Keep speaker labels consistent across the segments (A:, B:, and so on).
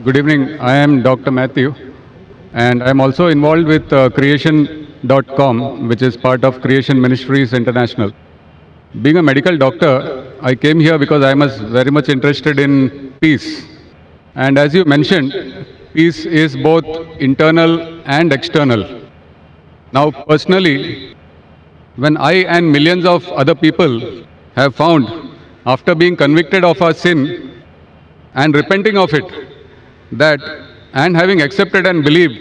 A: Good evening. I am Dr. Matthew, and I am also involved with creation.com, which is part of Creation Ministries International. Being a medical doctor, I came here because I was very much interested in peace. And as you mentioned, peace is both internal and external. Now, personally, when I and millions of other people have found, after being convicted of our sin and repenting of it, that and having accepted and believed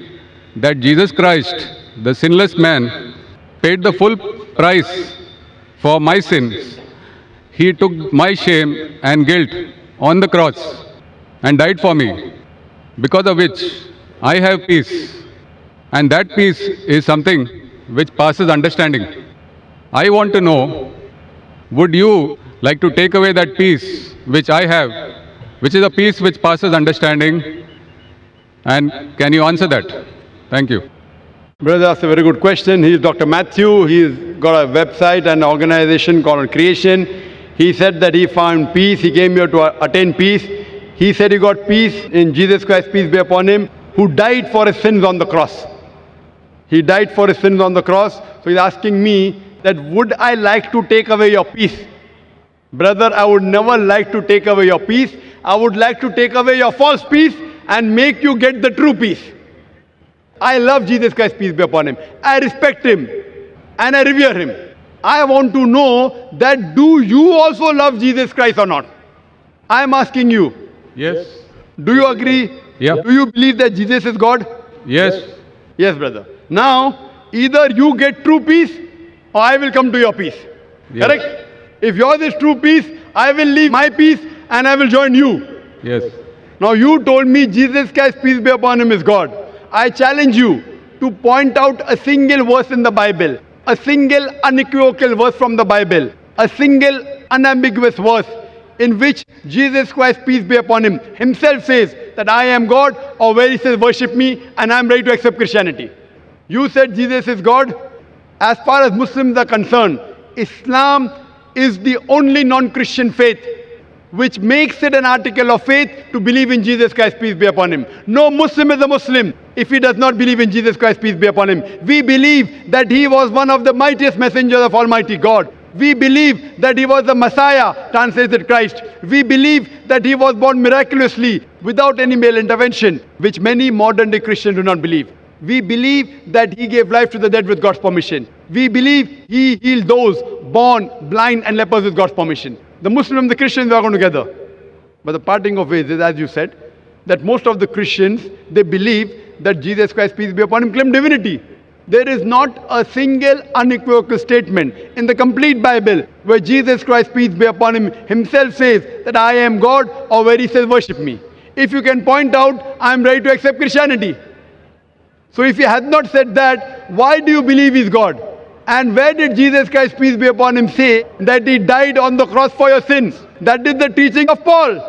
A: that Jesus Christ, the sinless man, paid the full price for my sins. He took my shame and guilt on the cross and died for me, because of which I have peace. And that peace is something which passes understanding. I want to know, would you like to take away that peace which I have, which is a peace which passes understanding? And can you answer that? Thank you.
B: Brother, that's a very good question. He's Dr. Matthew. He's got a website and organization called Creation. He said that he found peace. He came here to attain peace. He said he got peace in Jesus Christ, peace be upon him, who died for his sins on the cross. He died for his sins on the cross. So he's asking me that would I like to take away your peace? Brother, I would never like to take away your peace. I would like to take away your false peace and make you get the true peace. I love Jesus Christ, peace be upon him. I respect him and I revere him. I want to know that do you also love Jesus Christ or not? I am asking you.
A: Yes.
B: Do you agree?
A: Yeah.
B: Do you believe that Jesus is God?
A: Yes.
B: Yes, brother. Now, either you get true peace or I will come to your peace.
A: Yes.
B: Correct? If yours is true peace, I will leave my peace and I will join you.
A: Yes.
B: Now you told me Jesus Christ, peace be upon him, is God. I challenge you to point out a single verse in the Bible, a single unequivocal verse from the Bible, a single unambiguous verse in which Jesus Christ, peace be upon him, himself says that I am God, or where he says worship me and I am ready to accept Christianity. You said Jesus is God. As far as Muslims are concerned, Islam is the only non-Christian faith which makes it an article of faith to believe in Jesus Christ, peace be upon him. No Muslim is a Muslim if he does not believe in Jesus Christ, peace be upon him. We believe that he was one of the mightiest messengers of Almighty God. We believe that he was the Messiah, translated Christ. We believe that he was born miraculously without any male intervention, which many modern day Christians do not believe. We believe that he gave life to the dead with God's permission. We believe he healed those born blind and lepers with God's permission. The Muslim and the Christians are going together. But the parting of ways is, as you said, that most of the Christians, they believe that Jesus Christ, peace be upon him, claimed divinity. There is not a single unequivocal statement in the complete Bible where Jesus Christ, peace be upon him, himself says that I am God, or where he says worship me. If you can point out, I am ready to accept Christianity. So if he has not said that, why do you believe he is God? And where did Jesus Christ, peace be upon him, say that he died on the cross for your sins? That is the teaching of Paul.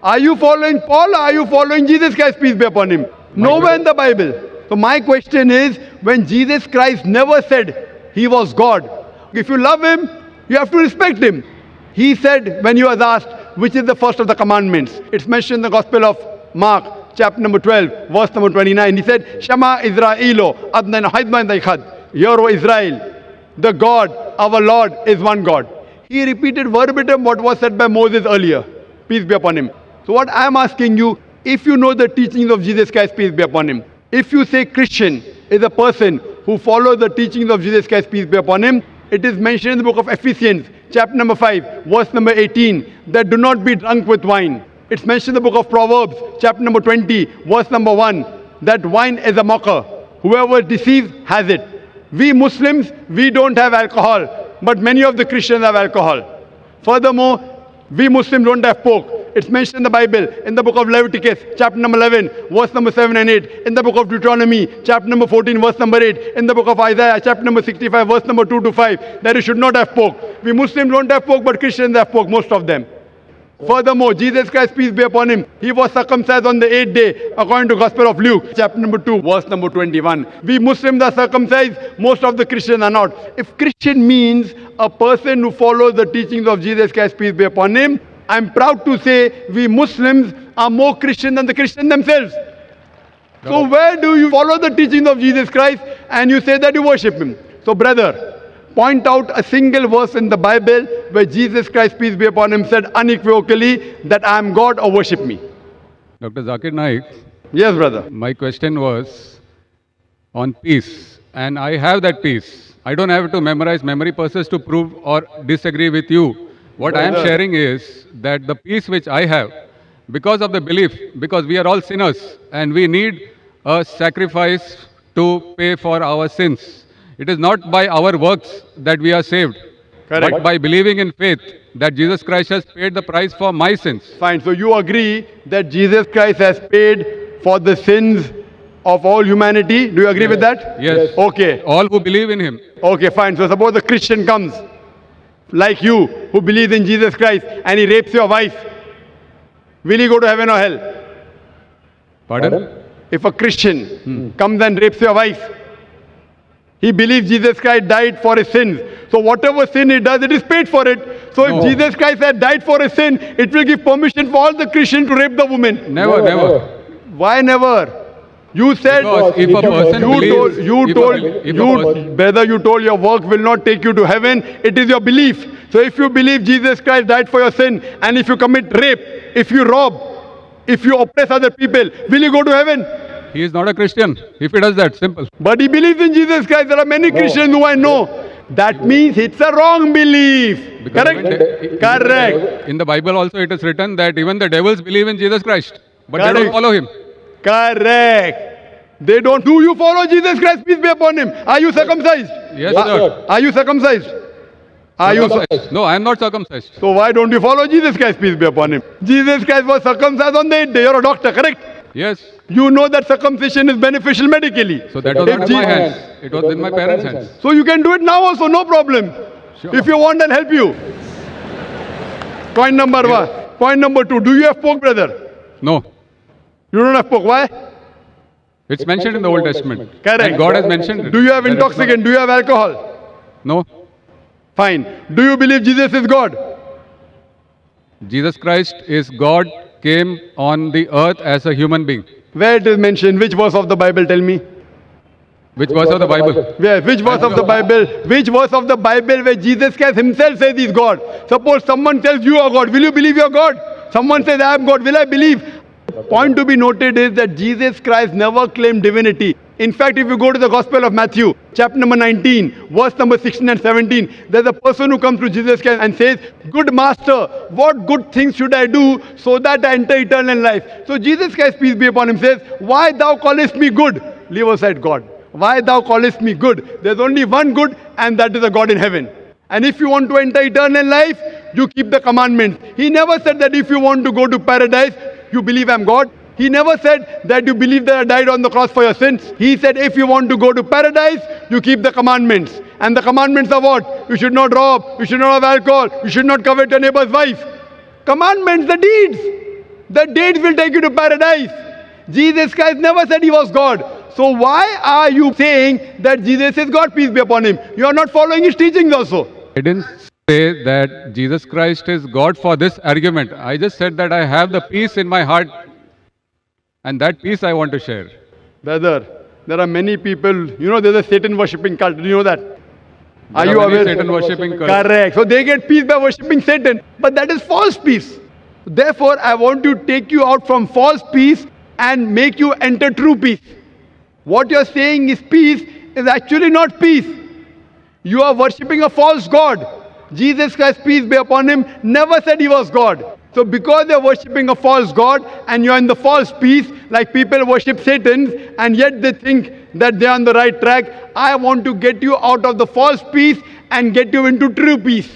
B: Are you following Paul, or are you following Jesus Christ, peace be upon him? Nowhere in the Bible. So my question is, when Jesus Christ never said he was God, if you love him, you have to respect him. He said, when he was asked, which is the first of the commandments? It's mentioned in the Gospel of Mark, chapter number 12, verse number 29. He said, Shema Israelo, Adnan Haidman Daikhad. Hear, O Israel, the God, our Lord, is one God. He repeated verbatim what was said by Moses earlier. Peace be upon him. So what I am asking you, if you know the teachings of Jesus Christ, peace be upon him, if you say Christian is a person who follows the teachings of Jesus Christ, peace be upon him, it is mentioned in the book of Ephesians, chapter number 5, verse number 18, that do not be drunk with wine. It's mentioned in the book of Proverbs, chapter number 20, verse number 1, that wine is a mocker. Whoever deceives has it. We Muslims, we don't have alcohol, but many of the Christians have alcohol. Furthermore, we Muslims don't have pork. It's mentioned in the Bible, in the book of Leviticus, chapter number 11, verse number 7 and 8, in the book of Deuteronomy, chapter number 14, verse number 8, in the book of Isaiah, chapter number 65, verse number 2 to 5, that you should not have pork. We Muslims don't have pork, but Christians have pork, most of them. Furthermore, Jesus Christ, peace be upon him, he was circumcised on the 8th day, according to Gospel of Luke, chapter number 2, verse number 21. We Muslims are circumcised, most of the Christians are not. If Christian means a person who follows the teachings of Jesus Christ, peace be upon him, I'm proud to say we Muslims are more Christian than the Christians themselves. So where do you follow the teachings of Jesus Christ and you say that you worship him? So brother, point out a single verse in the Bible where Jesus Christ, peace be upon him, said unequivocally that I am God or worship me.
A: Dr. Zakir Naik,
B: Yes, brother.
A: my question was on peace, and I have that peace. I don't have to memorize memory purposes to prove or disagree with you. What I am
B: Brother.
A: sharing is that the peace which I have, because of the belief, because we are all sinners and we need a sacrifice to pay for our sins. It is not by our works that we are saved,
B: Correct.
A: but by believing in faith that Jesus Christ has paid the price for my sins.
B: Fine. So you agree that Jesus Christ has paid for the sins of all humanity. Do you agree with that?
A: Yes.
B: Okay.
A: All who believe in him.
B: Okay, fine. So suppose a Christian comes, like you, who believes in Jesus Christ, and he rapes your wife. Will he go to heaven or hell?
A: Pardon?
B: If a Christian comes and rapes your wife, he believes Jesus Christ died for his sins. So whatever sin he does, it is paid for it. So
A: No.
B: if Jesus Christ had died for his sin, it will give permission for all the Christians to rape the woman.
A: Never, never.
B: Why never? You said,
A: Because if a person believes,
B: brother, you told your work will not take you to heaven. It is your belief. So if you believe Jesus Christ died for your sin, and if you commit rape, if you rob, if you oppress other people, will you go to heaven?
A: he is not a Christian. If he does that, simple.
B: But he believes in Jesus Christ. There are many Christians who I know. That means it's a wrong belief.
A: Because
B: Correct? Correct.
A: In the Bible also it is written that even the devils believe in Jesus Christ, but they
B: Correct.
A: don't follow him.
B: Correct. They don't. Do you follow Jesus Christ? Peace be upon him. Are you circumcised?
A: Yes, sir.
B: Are you circumcised? Are you?
A: Circumcised. No, I am not circumcised.
B: So why don't you follow Jesus Christ? Peace be upon him. Jesus Christ was circumcised on the 8th day. You're a doctor, correct?
A: Yes.
B: You know that circumcision is beneficial medically.
A: So that was
B: If
A: not in my
B: Je-
A: hands. It was in my parents' hands.
B: So you can do it now also, no problem.
A: Sure.
B: If you want, I'll help you. Point number one. Point number two. Do you have pork, brother?
A: No.
B: You don't have pork. Why?
A: It's mentioned in the Old Testament.
B: Correct.
A: And God has mentioned it.
B: Do you have
A: That it's not-
B: intoxicant? Do you have alcohol?
A: No.
B: Fine. Do you believe Jesus is God?
A: Jesus Christ is God, came on the earth as a human being.
B: Where it is mentioned? Which verse of the Bible? Tell me.
A: Which verse of the Bible?
B: Where? Which verse of the Bible? Which verse of the Bible where Jesus Christ himself says he's God? Suppose someone tells you are God. Will you believe you're God? Someone says I am God. Will I believe? Point to be noted is that Jesus Christ never claimed divinity. In fact, if you go to the Gospel of Matthew, chapter number 19, verse number 16 and 17, there's a person who comes to Jesus Christ and says, "Good master, what good things should I do so that I enter eternal life?" So Jesus Christ, peace be upon him, says, "Why thou callest me good?" Leave aside God. "Why thou callest me good?" There's only one good, and that is a God in heaven. And if you want to enter eternal life, you keep the commandments. He never said that if you want to go to paradise, you believe I'm God. He never said that you believe that I died on the cross for your sins. He said if you want to go to paradise, you keep the commandments. And the commandments are what? You should not rob, you should not have alcohol, you should not covet your neighbor's wife. Commandments, the deeds. The deeds will take you to paradise. Jesus Christ never said he was God. So why are you saying that Jesus is God, peace be upon him? You are not following his teachings also.
A: I didn't say that Jesus Christ is God for this argument. I just said that I have the peace in my heart, and that peace I want to share.
B: Brother, there are many people, you know, there's a Satan worshipping cult. Do you know that? Are
A: There
B: you
A: many
B: aware?
A: Satan worshipping cults.
B: Correct. So they get peace by worshipping Satan. But that is false peace. Therefore, I want to take you out from false peace and make you enter true peace. What you're saying is peace is actually not peace. You are worshipping a false God. Jesus Christ, peace be upon him, never said he was God. So because you're worshipping a false God and you're in the false peace, like people worship Satan and yet they think that they're on the right track, I want to get you out of the false peace and get you into true peace.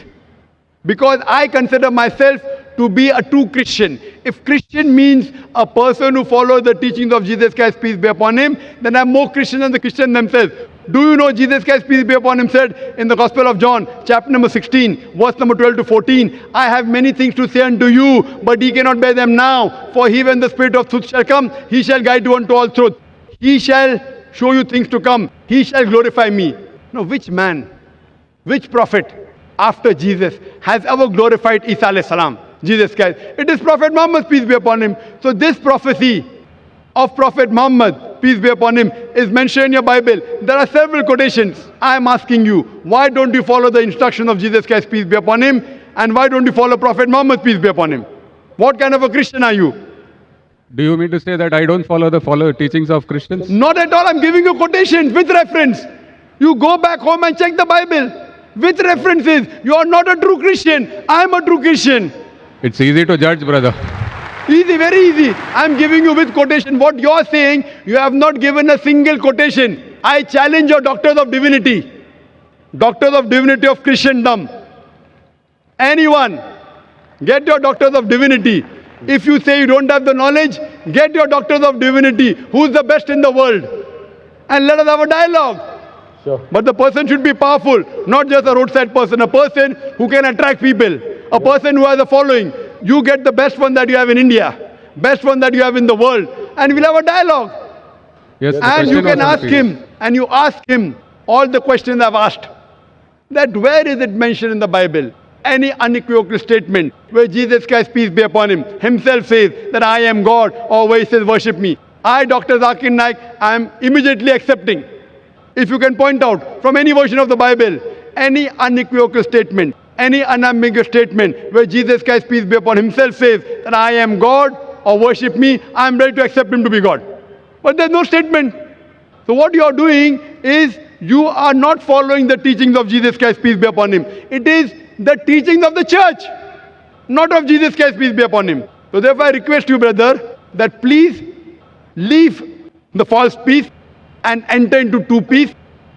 B: Because I consider myself to be a true Christian. If Christian means a person who follows the teachings of Jesus Christ, peace be upon him, then I'm more Christian than the Christians themselves. Do you know Jesus Christ, peace be upon him, said in the Gospel of John, chapter number 16, verse number 12 to 14, I have many things to say unto you, but ye cannot bear them now. For he, when the Spirit of truth shall come, he shall guide you unto all truth. He shall show you things to come. He shall glorify me. Now, which man, which prophet after Jesus has ever glorified Isa alayhi salam? Jesus Christ. It is Prophet Muhammad, peace be upon him. So this prophecy of Prophet Muhammad, peace be upon him, is mentioned in your Bible. There are several quotations. I am asking you, why don't you follow the instruction of Jesus Christ, peace be upon him? And why don't you follow Prophet Muhammad, peace be upon him? What kind of a Christian are you?
A: Do you mean to say that I don't follow the teachings of Christians?
B: Not at all. I'm giving you quotations with reference. You go back home and check the Bible with references. You are not a true Christian. I am a true Christian.
A: It's easy to judge, brother.
B: Easy, very easy. I'm giving you with quotation. What you're saying, you have not given a single quotation. I challenge your doctors of divinity. Doctors of divinity of Christendom. Anyone, get your doctors of divinity. If you say you don't have the knowledge, get your doctors of divinity. Who's the best in the world? And let us have a dialogue.
C: Sure.
B: But the person should be powerful, not just a roadside person, a person who can attract people, a person who has a following. You get the best one that you have in India, best one that you have in the world, and we'll have a dialogue.
A: Yes, the
B: And you
A: question
B: can
A: was on
B: ask
A: the
B: him, and you ask him all the questions I've asked. That where is it mentioned in the Bible? Any unequivocal statement where Jesus Christ, peace be upon him, himself says that I am God, or where he says worship me. I, Dr. Zakir Naik, I am immediately accepting. If you can point out from any version of the Bible, any unequivocal statement, any unambiguous statement where Jesus Christ, peace be upon himself, says that I am God or worship me, I am ready to accept him to be God. But there's no statement. So what you are doing is you are not following the teachings of Jesus Christ, peace be upon him. It is the teachings of the church, not of Jesus Christ, peace be upon him. So therefore I request you, brother, that please leave the false peace and enter into true peace.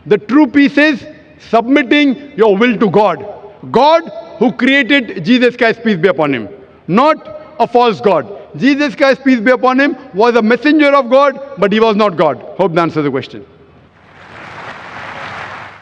B: The true peace is submitting your will to God. God who created Jesus Christ, peace be upon him, not a false God. Jesus Christ, peace be upon him, was a messenger of God, but he was not God. Hope that answers the question.